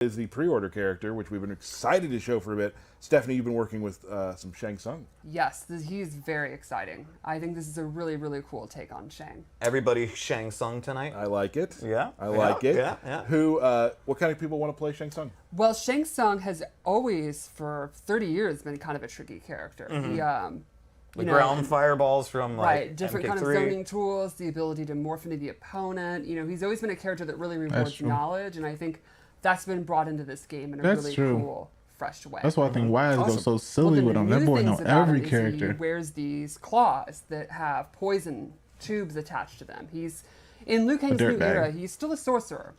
is the pre-order character, which we've been excited to show for a bit. Stephanie, you've been working with some Shang Tsung. Yes, he's very exciting. I think this is a really, really cool take on Shang. Everybody Shang Tsung tonight. I like it. Yeah. I like it. Yeah. What kind of people want to play Shang Tsung? Well, Shang Tsung has always, for 30 years, been kind of a tricky character. The ground fireballs from right, different MK3. kind of zoning tools, the ability to morph into the opponent. He's always been a character that really rewards knowledge, and I think that's been brought into this game in a really cool, fresh way. That's why I think Wise goes so silly with him. That boy knows every character. He wears these claws that have poison tubes attached to them. In Liu Kang's new era, he's still a sorcerer,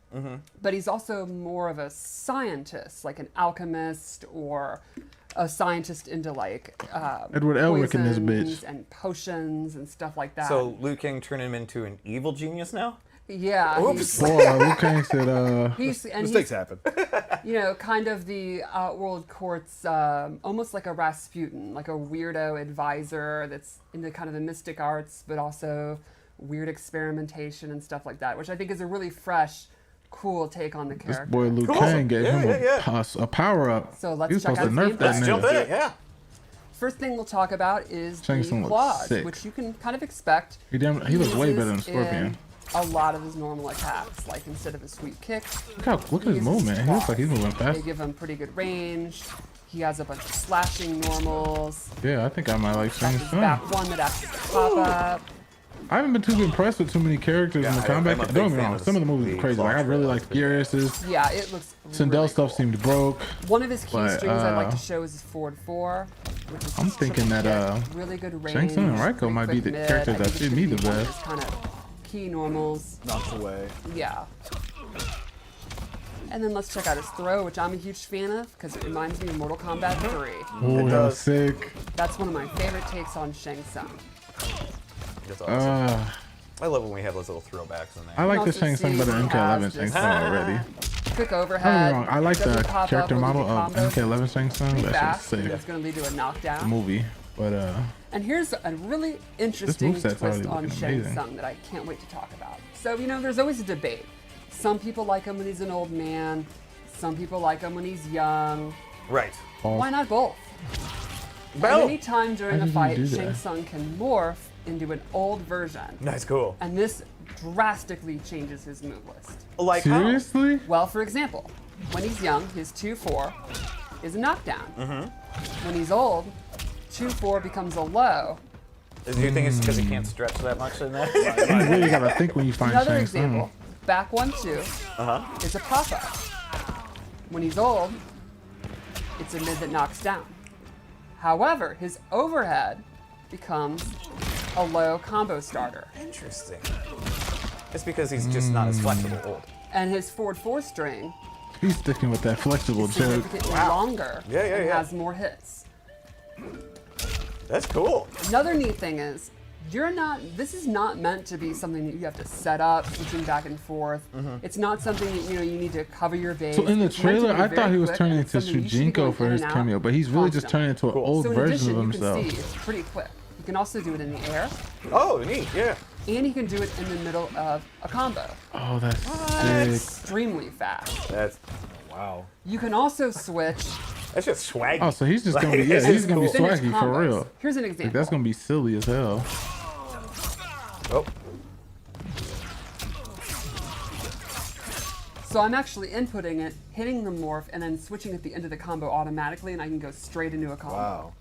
but he's also more of a scientist, like an alchemist or a scientist into like Edward Elric in this bitch and potions and stuff like that. So Liu Kang turned him into an evil genius now? Yeah. Oops. Boy, Liu Kang said mistakes happen. Kind of the Outworld Court's almost like a Rasputin, like a weirdo advisor that's into kind of the mystic arts, but also weird experimentation and stuff like that, which I think is a really fresh, cool take on the character. This boy Liu Kang gave him a power up. So let's He's check supposed out to nerf that Let's jump in it, yeah. First thing we'll talk about is Shang the Tsung claws, sick. which you can kind of expect. He looks way better than uses Scorpion. in a lot of his normal attacks, like instead of a sweep kick. Look at his movement. He looks like he's moving They fast. give him pretty good range. He has a bunch of slashing normals. Yeah, I think I might like Shang His Tsung. back one that acts as a pop-up. I haven't been too impressed with too many characters in the combat. I'm a big Don't get me fan wrong, of some of the movies the are crazy. Like I really like Gearus's. Yeah, it looks Sindel really stuff cool. seemed broke. One of his key but, strings I'd like to show is his forward 4. Which is I'm thinking that really good range. Shang Tsung and Raiko pretty might be quick the mid. characters I that think it fit me should the be one of best. his kind of key normals. Knocks away. Yeah. And then let's check out his throw, which I'm a huge fan of because it reminds me of Mortal Kombat 3. Oh, that's sick. That's one of my favorite takes on Shang Tsung. That's awesome. I love when we have those little throwbacks in there. I like You the can Shang Tsung also better than see MK11 he Shang has Tsung already. Quick Don't get overhead. me wrong, I like doesn't the pop up character when you model do of combos. MK11 Shang Tsung. Pretty That fast. shit's sick. It's going to lead to a knockdown. Movie, but And here's a really interesting moveset's twist already on looking Shang amazing. Tsung that I can't wait to talk about. So, there's always a debate. Some people like him when he's an old man. Some people like him when he's young. Right. Why not both? And any time during How a did you fight, do that? Shang Tsung can morph into an old version. Nice, cool. And this drastically changes his move list. Like how? seriously? Well, for example, when he's young, his 2-4 is a knockdown. When he's old, 2-4 becomes a low. Do you think it's because he can't stretch that much in there? You really gotta think when you find Another Shang example, Tsung. back 1-2 is a pop-up. When he's old, it's a mid that knocks down. However, his overhead becomes a low combo starter. Interesting. It's because he's just not as flexible old. And his forward 4 string He's sticking with that flexible is joke. significantly longer Yeah, and yeah. has more hits. That's cool. Another neat thing is, this is not meant to be something that you have to set up, switching back and forth. It's not something that, you need to cover your base. So in the It's meant to trailer, be I thought very he was quick, turning and it's into something you should be going Shujinko for in his and out cameo, but he's really just turning into an old So in version addition, of you himself. can see it's pretty quick. You can also do it in the air, Oh, neat, yeah. and you can do it in the middle of a combo. Oh, that's sick. Extremely fast. That's You can also switch. that's just swaggy. Oh, so he's just gonna be, Like, yeah, this he's is gonna be cool. finish swaggy for combos. real. Here's an Like, example. that's gonna be silly as hell. Oh, So I'm actually inputting it, hitting the morph, and then switching at the end of the combo automatically, and I can go straight into a combo. Wow.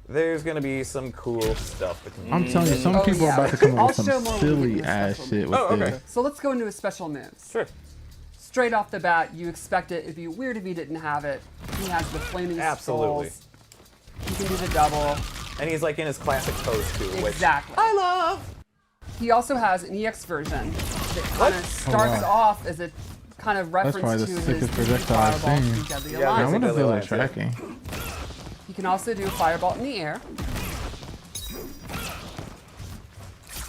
there's gonna be some cool stuff that can. I'm telling you, some Oh, people yeah. are about to come I'll up with show some more when we get silly into ass special shit with moves. Oh, okay. this. So let's go into his special moves. Sure. Straight off the bat, you expect it. It'd be weird if he didn't have it. He has the flaming Absolutely. skulls. He can do the double. And he's like in his classic pose too, which Exactly. I love. He also has an EX version that kind of starts wow. off as a kind of reference probably to the his sickest projectile I've fireball seen. from Deadly Yeah, Yeah, I Alliance. wonder if they're Alliance, yeah. tracking. He can also do a fireball in the air.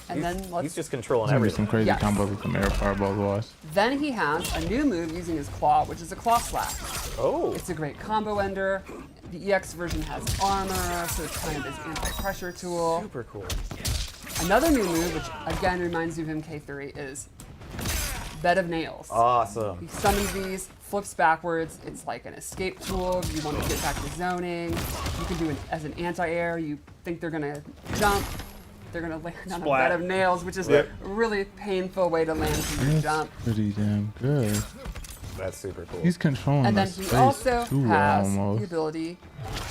And then He's let's. just controlling There's gonna be everything. some crazy Yes. combos with some air fireballs, watch. Then he has a new move using his claw, which is a claw slash. Oh, It's a great combo ender. The EX version has armor, so it's kind of his anti-pressure tool. super cool. Another new move, which again reminds you of MK3, is Bed of Nails. Awesome. He summons these, flips backwards. It's like an escape tool. If you want to get back to zoning, you can do it as an anti-air. You think they're gonna jump, they're gonna land on a bed of nails, which is a really painful way to land from your jump. Pretty damn good. That's super cool. He's controlling And then the he space also too has almost the ability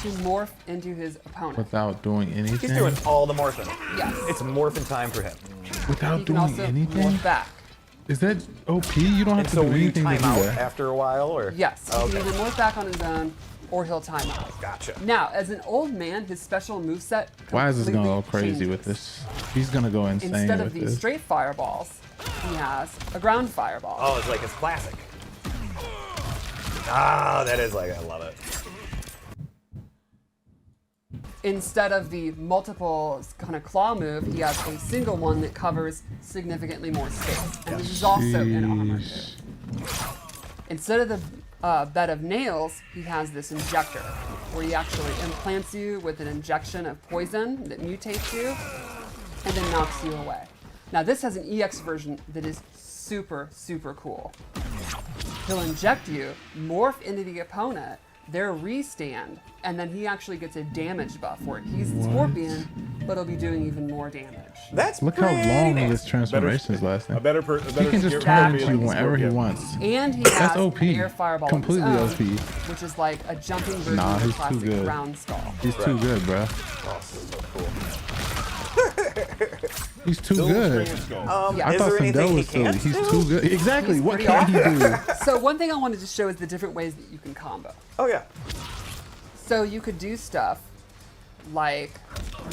to morph into his opponent. without doing anything. He's doing all the morphing. Yes. It's morphin time for him. Without He can doing also anything. morph back. Is that OP? You don't have And to so do will you anything to time do out that. after a while, or? Yes. He Okay. can either morph back on his own, or he'll time out. Gotcha. Now, as an old man, his special moveset Why is this gonna go completely crazy with changes. this? He's gonna go insane Instead of with these this. straight fireballs, he has a ground fireball. Oh, it's like his classic. Ah, that is like, I love it. Instead of the multiple kind of claw move, he has a single one that covers significantly more space. And this is also an armor Sheesh. move. Instead of the bed of nails, he has this injector, where he actually implants you with an injection of poison that mutates you and then knocks you away. Now this has an EX version that is super, super cool. He'll inject you, morph into the opponent, their restand, and then he actually gets a damage buff for it. He's Scorpion, but he'll be doing even more damage. That's Look how pretty long nice. his transformations lasting. A better He can just Scorpion turn would be into you like a whenever he Scorpion. wants. And he That's has OP. an air fireball Completely of his own, OP. which is like a jumping version Nah, of the he's too classic good. ground skull. He's too good, bro. Oh, so cool. He's too Silver good. Screen Skull. Yeah. I Is thought there Sindel anything he was silly. can't He's do? too good. Exactly. He's What pretty can he do? So one thing I wanted to show is the different ways that you can combo. Oh, yeah. So you could do stuff like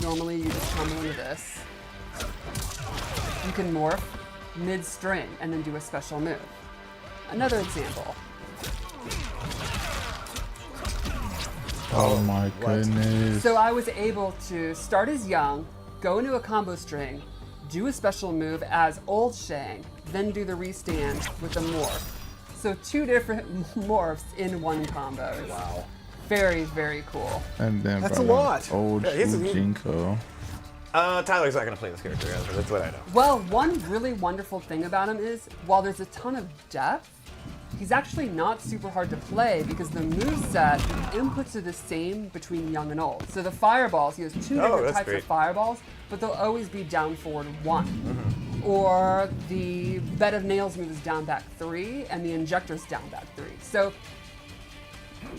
normally you just combo into this. You can morph mid-string and then do a special move. Another example. Oh my goodness. So I was able to start as young, go into a combo string, do a special move as old Shang, then do the restand with a morph. So 2 different morphs in one combo. Wow. Very, very cool. And then That's brought a in lot. Old Yeah, he's a- Shujinko. Tyler's not gonna play this character, guys. That's what I know. Well, one really wonderful thing about him is, while there's a ton of depth, he's actually not super hard to play because the moveset inputs are the same between young and old. So the fireballs, he has 2 different that's types great. of fireballs, but they'll always be down forward 1. Or the bed of nails move is down back 3, and the injector's down back 3. So,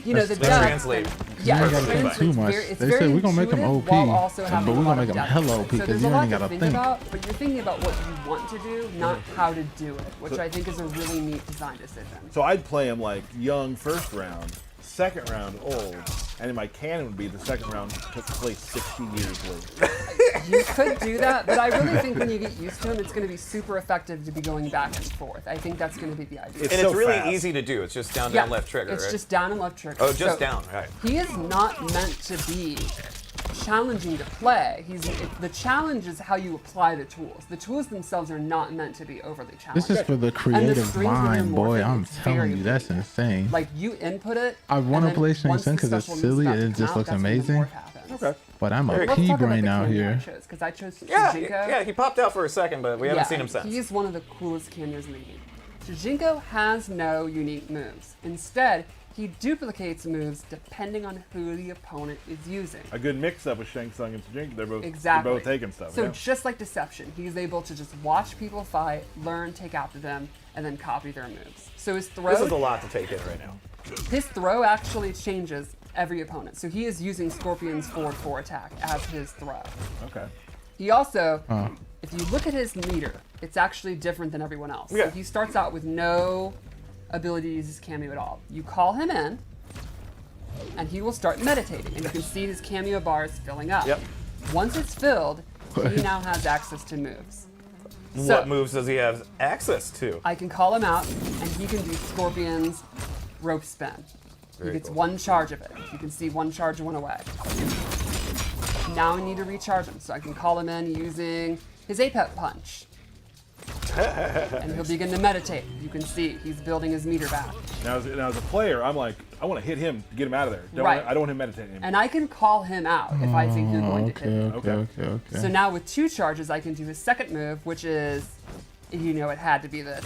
you know, the They depth. translate. Yeah, You it ain't gotta think translates too much. it's They very said we're gonna make him intuitive OP, while also having but a we're lot gonna of make him depth. hella OP So 'cause there's you a ain't lot to gotta think think. about, but you're thinking about what you want to do, not how to do it, which I think is a really neat design decision. So I'd play him like young first round, second round old, and then my canon would be the second round took place 16 years later. You could do that, but I really think when you get used to him, it's going to be super effective to be going back and forth. I think that's going to be the idea. It's And so it's really fast. easy to do. It's just down, Yeah, down, left trigger, It's right? just down and left trigger. Oh, just So down, right. He is not meant to be challenging to play. The challenge is how you apply the tools. The tools themselves are not meant to be overly challenging. This is for the And the creative strings when you're mind, boy. morphing, I'm it's telling very you, that's pretty. insane. Like you input it. I and wanna then play Shang once Tsung the 'cause it's special move's silly about and to it just come out, looks that's when the amazing. morph happens. Okay. But I'm a Let's talk P about brain the out cameo I here. chose, because I chose Yeah, Shujinko. yeah, he popped out for a second, but we haven't seen him since. He's one of the coolest cameos in the game. Shujinko has no unique moves. Instead, he duplicates moves depending on who the opponent is using. A good mix-up with Shang Tsung and Shujinko. They're Exactly. both taking stuff. So yeah. just like Deception, he's able to just watch people fight, learn, take after them, and then copy their moves. So his This is a throw, lot to take in right now. his throw actually changes every opponent. So he is using Scorpion's forward 4 attack as his throw. Okay. He also, if you look at his meter, it's actually different than everyone else. Yeah. So he starts out with no ability to use his cameo at all. You call him in, and he will start meditating, and you can see his cameo bars filling up. Yep. Once it's filled, he now has access to moves. So What moves does he have access to? I can call him out, and he can do Scorpion's rope spin. Very he gets cool. 1 charge of it. You can see 1 charge went away. Now I need to recharge him, so I can call him in using his Apex punch. And he'll begin to meditate. You can see he's building his meter back. Now as a player, I'm like, I want to hit him to get him out of there. Right. I don't want him meditating anymore. And I can call him out if I think you're going to hit him. Okay. So now with 2 charges, I can do his second move, which is you know it had to be this.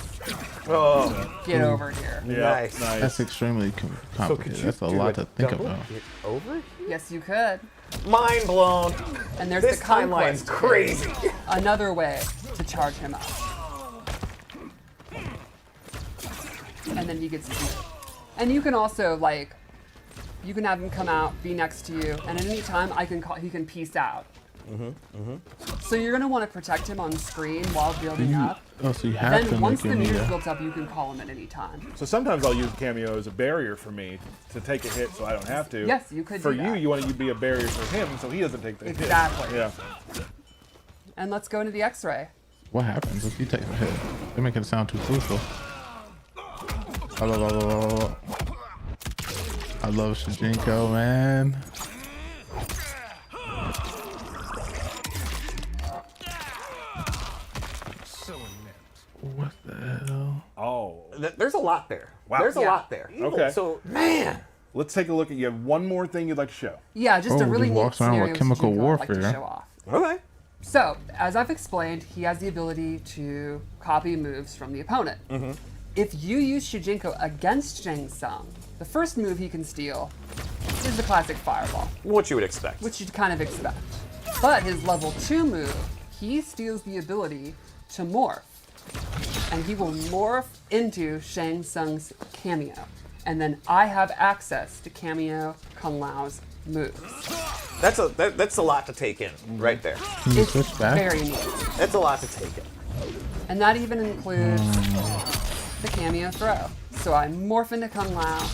Oh, Get over here. Yeah, Nice. That's extremely complicated. That's a lot to think double about. hit over here? Yes, you could. Mind blown. And there's This the timeline's conquest. crazy. Another way to charge him up. And then he gets his move. And you can also, like, you can have him come out, be next to you, and at any time he can peace out. So you're going to want to protect him on screen while building up. Oh, so you have to Then once make the him, meter's yeah. built up, you can call him at any time. So sometimes I'll use Kameo as a barrier for me to take a hit so I don't have to. Yes, you could For do you, that. you want to be a barrier for him so he doesn't take the Exactly. hit. Yeah. And let's go into the X-ray. What happens if you take a hit? They make it sound too crucial. I love Shujinko, man. What the hell? Oh. There's a lot there. Wow. There's a Yeah. lot there. Okay. So, man. Let's take a look at you. Have one more thing you'd like to show? Yeah, just a Oh, really he neat walks around with scenario chemical Shujinko I'd like to warfare. show off. Okay. So, as I've explained, he has the ability to copy moves from the opponent. If you use Shujinko against Shang Tsung, the first move he can steal is the classic fireball, What you would expect. which you'd kind of expect. But his level 2 move, he steals the ability to morph. And he will morph into Shang Tsung's Kameo. And then I have access to Kameo Kung Lao's moves. That's a lot to take in right there. Can you It's switch back? very neat. That's a lot to take in. And that even includes the Kameo throw. So I morph into Kung Lao,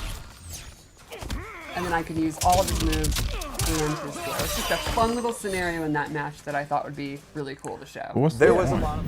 and then I can use all of his moves and his throw. It's just a fun little scenario in that match that I thought would be really cool to show. What's There the was a point? lot of